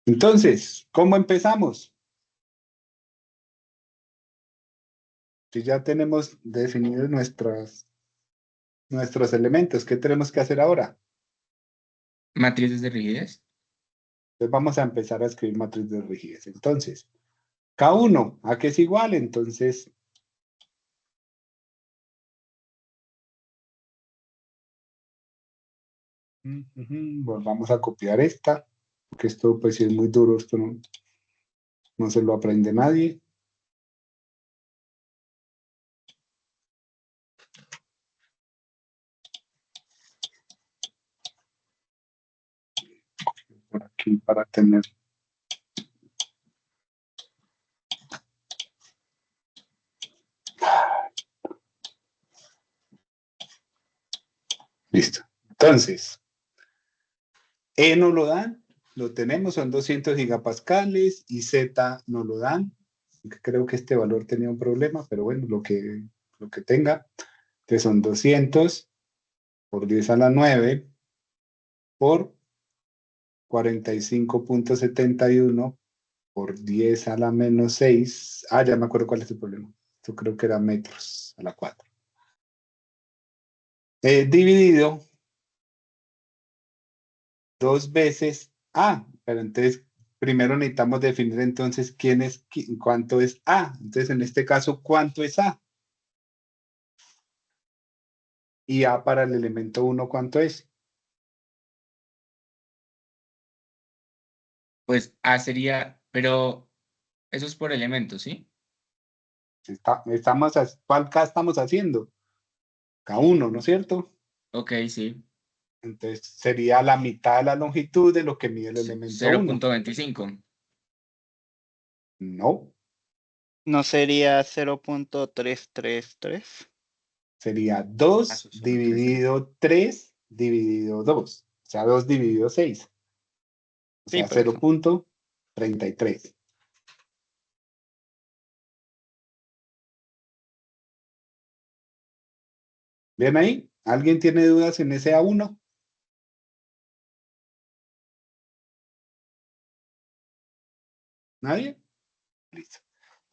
Entonces, ¿cómo empezamos? Si ya tenemos definidos nuestros elementos, ¿qué tenemos que hacer ahora? Matrices de rigidez. Entonces vamos a empezar a escribir matriz de rigidez. Entonces, K1, ¿a qué es igual? Entonces, volvamos a copiar esta, porque esto pues sí es muy duro, esto no se lo aprende nadie. Por aquí para tener. Listo. Entonces, E no lo dan, lo tenemos, son 200 gigapascales, y Z no lo dan. Creo que este valor tenía un problema, pero bueno, lo que tenga. Entonces son 200 por 10 a la 9 por 45.71 por 10 a la menos 6. Ah, ya me acuerdo cuál es el problema. Esto creo que era metros a la 4. Dividido 2 veces A. Pero entonces, primero necesitamos definir entonces cuánto es A. Entonces, en este caso, ¿cuánto es A? Y A para el elemento 1, ¿cuánto es? Pues A sería, pero eso es por elementos, ¿sí? ¿Cuál K estamos haciendo? K1, ¿no es cierto? Ok, sí. Entonces sería la mitad de la longitud de lo que mide el elemento 1. 0.25. No, ¿No sería 0.333? sería 2 Eso solo dividido 3 dividido 2. O sea, 2 dividido 6. O Sí, sea, por eso. 0.33. ¿Ven ahí? ¿Alguien tiene dudas en ese A1? ¿Nadie? Listo.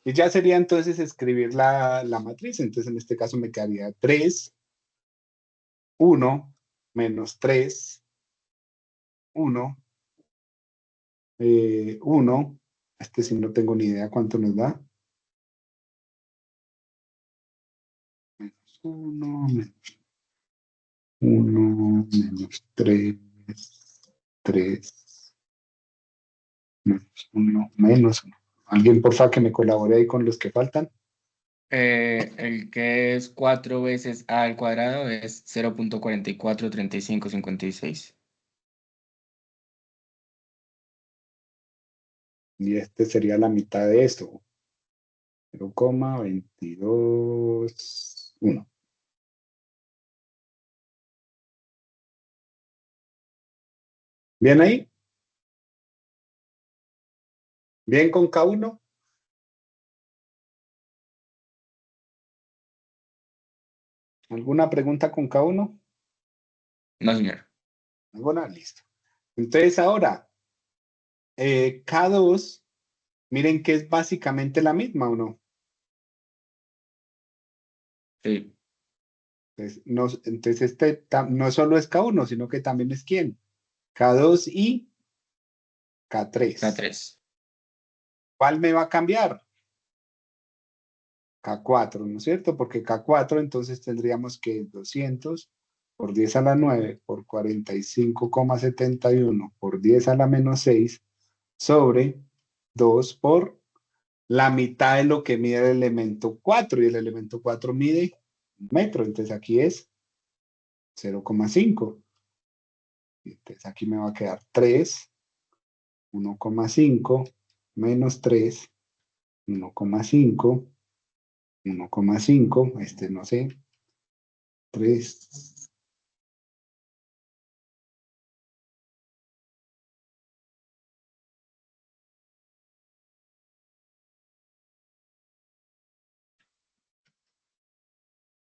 Y ya sería entonces escribir la matriz. Entonces, en este caso me quedaría 3, 1, menos 3, 1, 1. Este sí no tengo ni idea cuánto nos da. Menos 1, menos 1, menos 3, 3, menos 1, menos 1. ¿Alguien, porfa, que me colabore ahí con los que faltan? El que es 4 veces A al cuadrado es 0.443556. Y este sería la mitad de esto. 0,221. ¿Bien ahí? ¿Bien con K1? ¿Alguna pregunta con K1? No, señor. ¿Alguna? Listo. Entonces ahora, K2, miren que es básicamente la misma, ¿o no? Sí. Entonces no solo es K1, sino que también es ¿quién? K2 y K3. K3. ¿Cuál me va a cambiar? K4, ¿no es cierto? Porque K4 entonces tendríamos que 200 por 10 a la 9 por 45,71 por 10 a la menos 6 sobre 2 por la mitad de lo que mide el elemento 4 y el elemento 4 mide 1 metro, entonces aquí es 0,5. Entonces aquí me va a quedar 3, 1,5 menos 3, 1,5, 1,5, no sé, 3.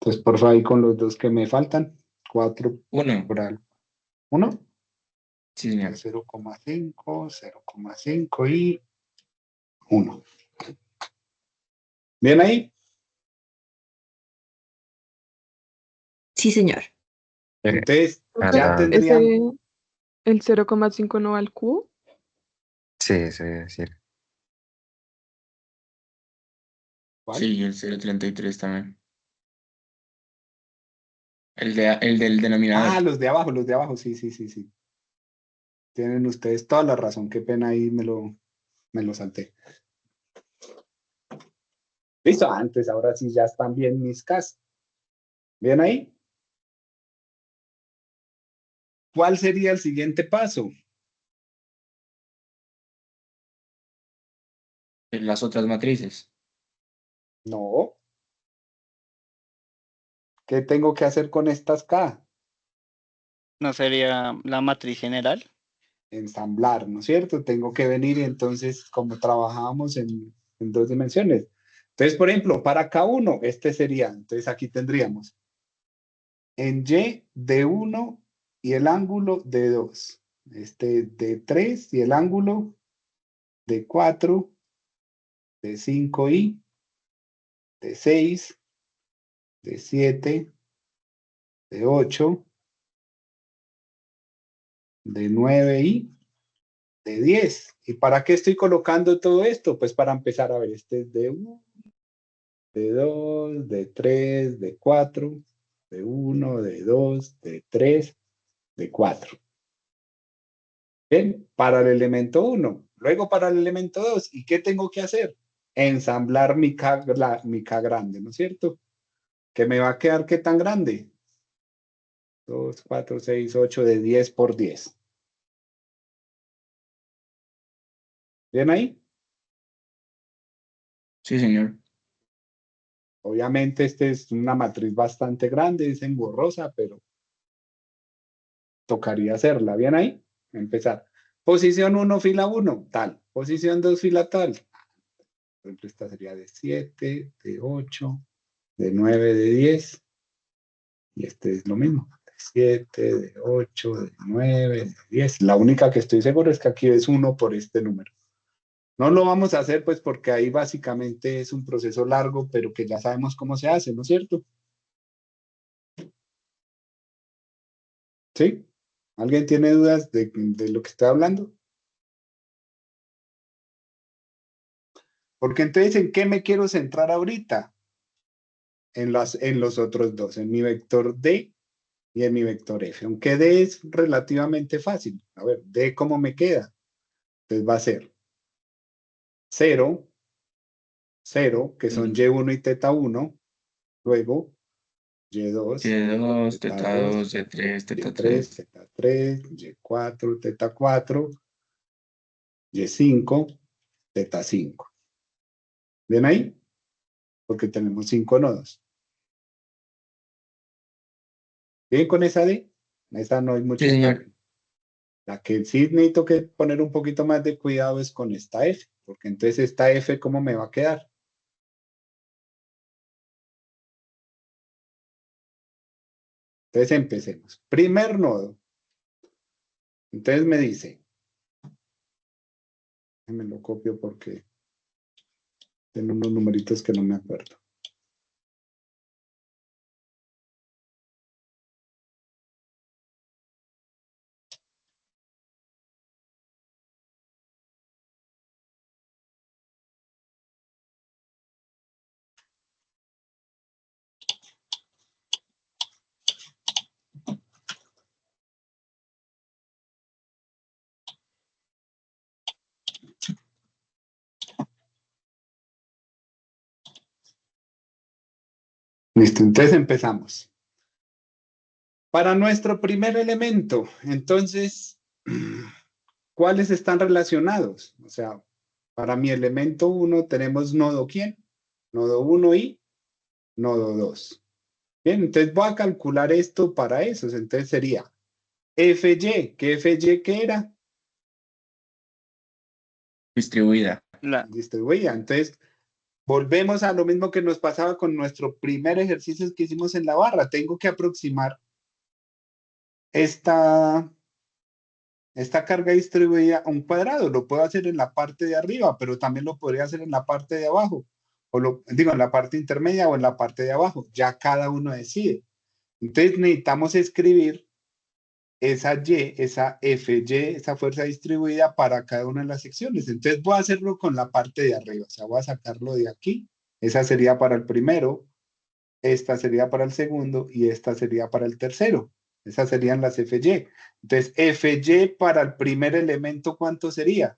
Entonces, por favor, ahí con los dos que me faltan, 4 1. por al 1, Sí, señor. 0,5, 0,5 y 1. ¿Bien ahí? Sí, señor. Entonces, Ah, ya tendrían... ¿El 0,5 no va al cubo? sí, sí, sí. ¿Cuál? Sí, el 0,33 también. El del denominador. Ah, los de abajo, sí, sí, sí, sí. Tienen ustedes toda la razón, qué pena ahí me lo salté. Listo, antes, ahora sí ya están bien mis casas. ¿Bien ahí? ¿Cuál sería el siguiente paso? En las otras matrices. No. ¿Qué tengo que hacer con estas K? ¿No sería la matriz general? Ensamblar, ¿no es cierto? Tengo que venir y entonces, como trabajábamos en 2 dimensiones. Entonces, por ejemplo, para K1, este sería, entonces aquí tendríamos en Y de 1 y el ángulo de 2. De 3 y el ángulo de 4, de 5 y de 6, de 7, de 8, de 9 y de 10. ¿Y para qué estoy colocando todo esto? Pues para empezar a ver, este es de 1, de 2, de 3, de 4, de 1, de 2, de 3, de 4. Bien, para el elemento 1. Luego para el elemento 2. ¿Y qué tengo que hacer? Ensamblar mi K grande, ¿no es cierto? ¿Que me va a quedar qué tan grande? 2, 4, 6, 8 de 10 por 10. ¿Bien ahí? Sí, señor. Obviamente, este es una matriz bastante grande, es engorrosa, pero tocaría hacerla. ¿Bien ahí? Empezar. Posición 1, fila 1, tal. Posición 2, fila tal. Por ejemplo, esta sería de 7, de 8, de 9, de 10. Y este es lo mismo. De 7, de 8, de 9, de 10. La única que estoy seguro es que aquí es 1 por este número. No lo vamos a hacer pues porque ahí básicamente es un proceso largo, pero que ya sabemos cómo se hace, ¿no es cierto? ¿Sí? ¿Alguien tiene dudas de lo que estoy hablando? Porque entonces, ¿en qué me quiero centrar ahorita? En los otros dos, en mi vector D y en mi vector F. Aunque D es relativamente fácil. A ver, D, ¿cómo me queda? Entonces va a ser 0, 0, que son Y1 y θ1, luego Y2, Y2, θ2, θ2, Y3, Y3, θ3. θ3, Y4, θ4, Y5, θ5. ¿Ven ahí? Porque tenemos 5 nodos. ¿Bien con esa D? Esa no hay Sí, mucho señor. cambio. La que sí necesito que poner un poquito más de cuidado es con esta F, porque entonces esta F, ¿cómo me va a quedar? Entonces empecemos. Primer nodo. Entonces me dice, me lo copio porque tengo unos numeritos que no me acuerdo. Listo, entonces empezamos. Para nuestro primer elemento, entonces, ¿cuáles están relacionados? O sea, para mi elemento 1 tenemos nodo ¿quién? Nodo 1 y nodo 2. Bien, entonces voy a calcular esto para esos. Entonces sería FY. ¿Qué FY qué era? Distribuida. Distribuida. Entonces, volvemos a lo mismo que nos pasaba con nuestro primer ejercicio que hicimos en la barra. Tengo que aproximar esta carga distribuida a un cuadrado. Lo puedo hacer en la parte de arriba, pero también lo podría hacer en la parte de abajo. O lo digo, en la parte intermedia o en la parte de abajo. Ya cada uno decide. Entonces necesitamos escribir esa Y, esa FY, esa fuerza distribuida para cada una de las secciones. Entonces voy a hacerlo con la parte de arriba. O sea, voy a sacarlo de aquí. Esa sería para el primero, esta sería para el segundo y esta sería para el tercero. Esas serían las FY. Entonces, FY para el primer elemento, ¿cuánto sería?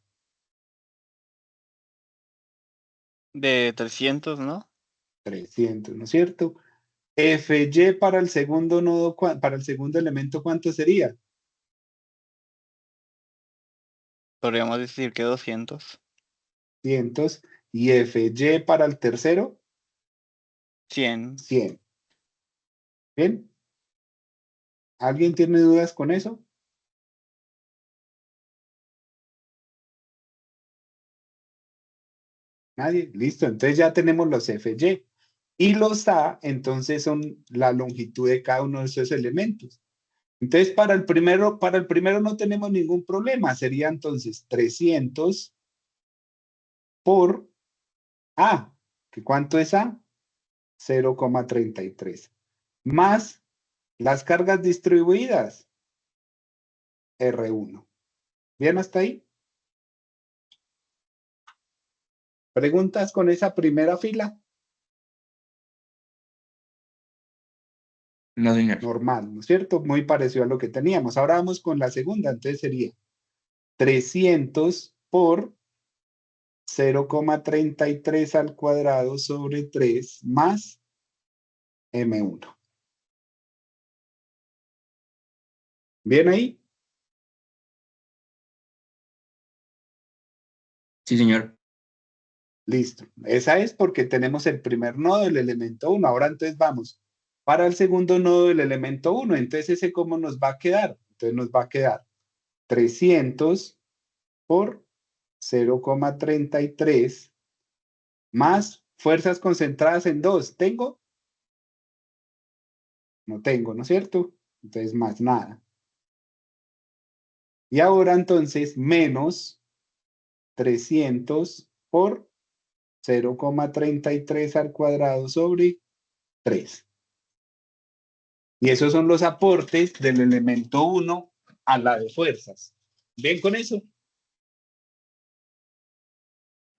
De 300, ¿no? 300, ¿no es cierto? FY para el segundo nodo, para el segundo elemento, ¿cuánto sería? Podríamos decir que 200. 200. Y FY para el tercero, 100. 100. ¿Bien? ¿Alguien tiene dudas con eso? Nadie. Listo. Entonces ya tenemos los FY. Y los A, entonces, son la longitud de cada uno de esos elementos. Entonces, para el primero no tenemos ningún problema. Sería entonces 300 por A. ¿Que cuánto es A? 0,33. Más las cargas distribuidas. R1. ¿Bien hasta ahí? ¿Preguntas con esa primera fila? No, señor. Normal, ¿no es cierto? Muy parecido a lo que teníamos. Ahora vamos con la segunda. Entonces sería 300 por 0,33 al cuadrado sobre 3 más M1. ¿Bien ahí? Sí, señor. Listo. Esa es porque tenemos el primer nodo del elemento 1. Ahora entonces vamos para el segundo nodo del elemento 1. Entonces ese cómo nos va a quedar. Entonces nos va a quedar 300 por 0,33 más fuerzas concentradas en 2. ¿Tengo? No tengo, ¿no es cierto? Entonces más nada. Y ahora entonces menos 300 por 0,33 al cuadrado sobre 3. Y esos son los aportes del elemento 1 a la de fuerzas. ¿Ven con eso?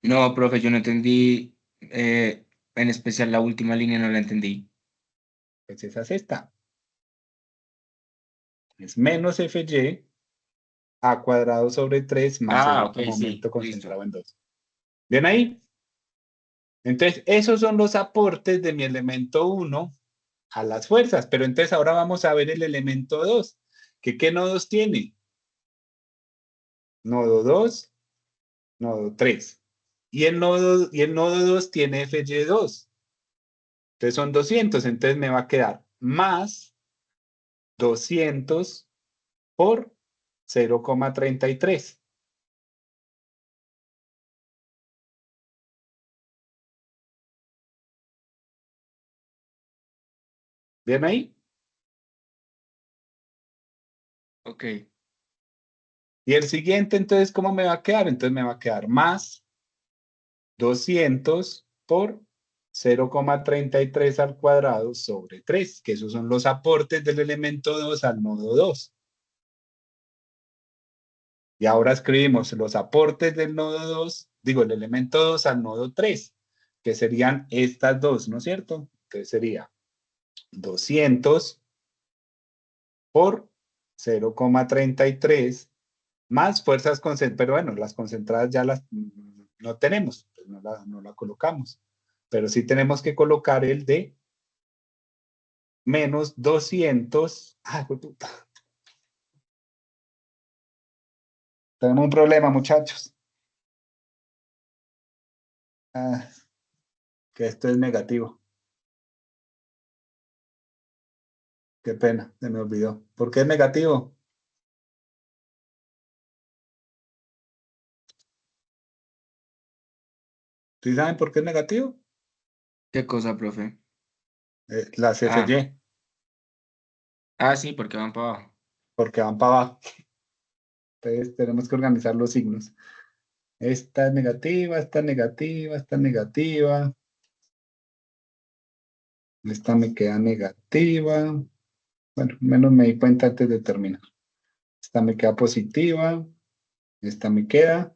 No, profe, yo no entendí. En especial la última línea no la entendí. Pues esa es esta. Es menos FY a cuadrado sobre 3 más el Ok, sí, momento listo. concentrado en 2. ¿Ven ahí? Entonces, esos son los aportes de mi elemento 1 a las fuerzas. Pero entonces ahora vamos a ver el elemento 2. ¿Qué nodos tiene? Nodo 2, nodo 3. Y el nodo 2 tiene FY2. Entonces son 200. Entonces me va a quedar más 200 por 0,33. ¿Bien ahí? Ok. Y el siguiente, entonces, ¿cómo me va a quedar? Entonces me va a quedar más 200 por 0,33 al cuadrado sobre 3, que esos son los aportes del elemento 2 al nodo 2. Y ahora escribimos los aportes del nodo 2, digo, el elemento 2 al nodo 3, que serían estas dos, ¿no es cierto? Entonces sería 200 por 0,33 más fuerzas concentradas, pero bueno, las concentradas ya las no tenemos, pues no la colocamos, pero sí tenemos que colocar el de menos 200. Ay, puta. Tenemos un problema, muchachos. Que esto es negativo. Qué pena, se me olvidó. ¿Por qué es negativo? ¿Sí saben por qué es negativo? ¿Qué cosa, profe? Las FY, Sí, porque van para abajo. porque van para abajo. Entonces tenemos que organizar los signos. Esta es negativa, esta es negativa, esta es negativa. Esta me queda negativa. Bueno, menos me di cuenta antes de terminar. Esta me queda positiva. Esta me queda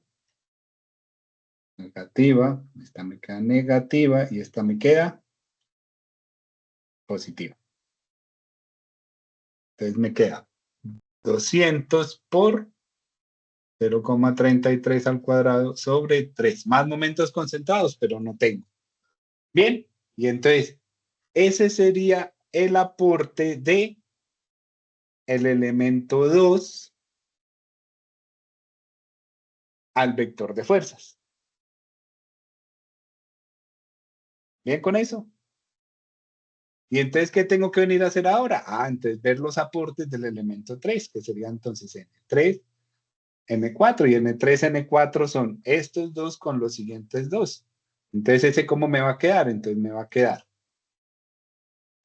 negativa. Esta me queda negativa. Y esta me queda positiva. Entonces me queda 200 por 0,33 al cuadrado sobre 3. Más momentos concentrados, pero no tengo. Bien, y entonces ese sería el aporte de el elemento 2 al vector de fuerzas. Bien con eso. Y entonces, ¿qué tengo que venir a hacer ahora? Entonces ver los aportes del elemento 3, que sería entonces N3, M4, y N3, N4 son estos dos con los siguientes dos. Entonces, ¿ese cómo me va a quedar? Entonces me va a quedar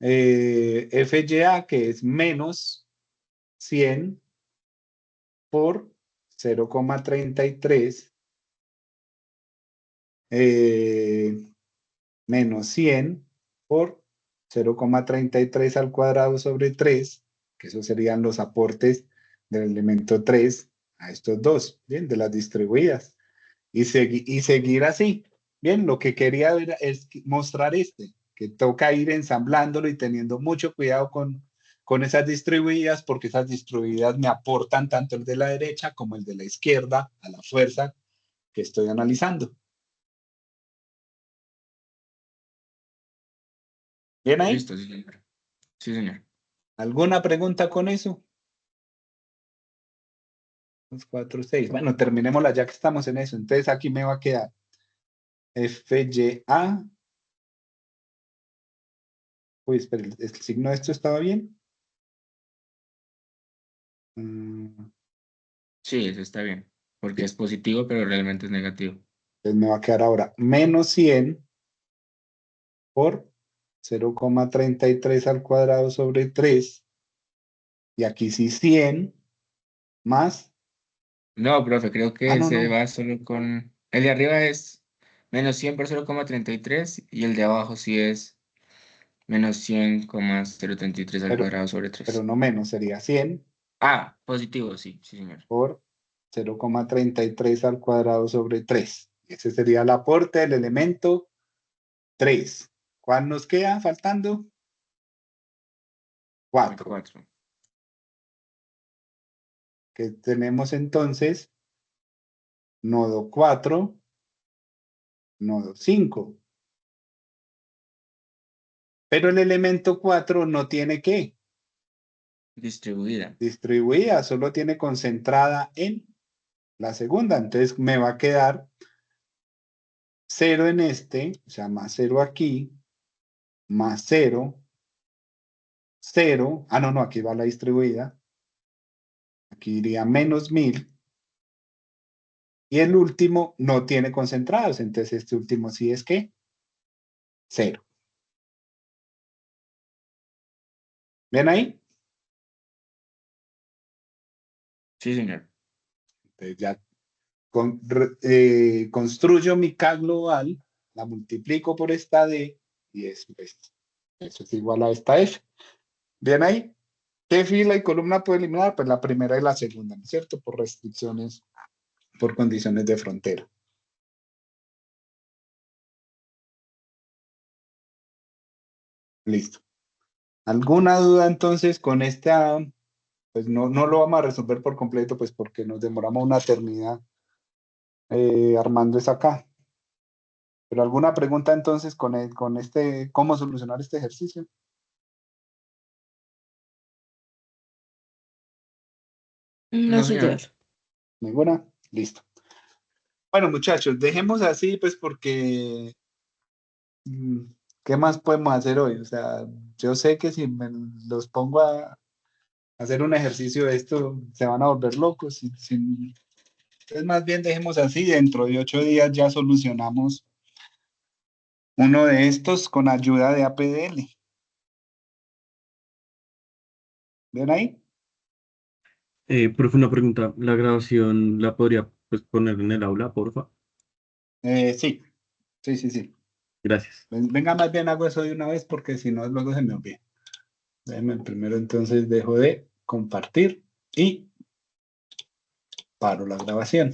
FYA, que es menos 100 por 0,33 menos 100 por 0,33 al cuadrado sobre 3, que esos serían los aportes del elemento 3 a estos dos, bien, de las distribuidas. Y seguir así. Bien, lo que quería ver es mostrar que toca ir ensamblándolo y teniendo mucho cuidado con esas distribuidas, porque esas distribuidas me aportan tanto el de la derecha como el de la izquierda a la fuerza que estoy analizando. ¿Bien ahí? Listo, sí, señor. Sí, señor. ¿Alguna pregunta con eso? 2, 4, 6. Bueno, terminémosla ya que estamos en eso. Entonces aquí me va a quedar FYA. Uy, espera, ¿el signo de esto estaba bien? Sí, eso está bien. Porque es positivo, pero realmente es negativo. Entonces me va a quedar ahora menos 100 por 0,33 al cuadrado sobre 3. Y aquí sí 100 más. No, profe, creo que No, se no. va solo con... El de arriba es menos 100 por 0,33 y el de abajo sí es menos 100,033 al Pero, cuadrado sobre pero 3. no menos, sería 100 Positivo, sí, sí, señor. por 0,33 al cuadrado sobre 3. Ese sería el aporte del elemento 3. ¿Cuál nos queda faltando? 4. 4. Que tenemos entonces nodo 4, nodo 5. Pero el elemento 4 no tiene ¿qué? Distribuida. Distribuida, solo tiene concentrada en la segunda. Entonces me va a quedar 0 en este, o sea, más 0 aquí, más 0, 0. No, aquí va la distribuida. Aquí iría menos 1000. Y el último no tiene concentrados, entonces este último sí es ¿qué? 0. ¿Ven ahí? Sí, señor. Entonces ya construyo mi K global, la multiplico por esta D y eso es igual a esta F. ¿Bien ahí? ¿Qué fila y columna puedo eliminar? Pues la primera y la segunda, ¿no es cierto? Por restricciones, por condiciones de frontera. Listo. ¿Alguna duda entonces con esta? Pues no lo vamos a resolver por completo, pues porque nos demoramos una eternidad armando esa acá. Pero alguna pregunta entonces con este, ¿cómo solucionar este ejercicio? No, No, señor. señor. ¿Ninguna? Listo. Bueno, muchachos, dejemos así, pues, porque mm, ¿qué más podemos hacer hoy? O sea, yo sé que si me los pongo a hacer un ejercicio de esto, se van a volver locos. Entonces, más bien dejemos así. Dentro de 8 días ya solucionamos uno de estos con ayuda de APDL. ¿Ven ahí? Profe, una pregunta. ¿La grabación la podría pues, poner en el aula, porfa? Sí, sí, sí, sí. Gracias. Venga, más bien hago eso de una vez porque si no, luego se me olvida. Déjenme primero entonces dejo de compartir y paro la grabación.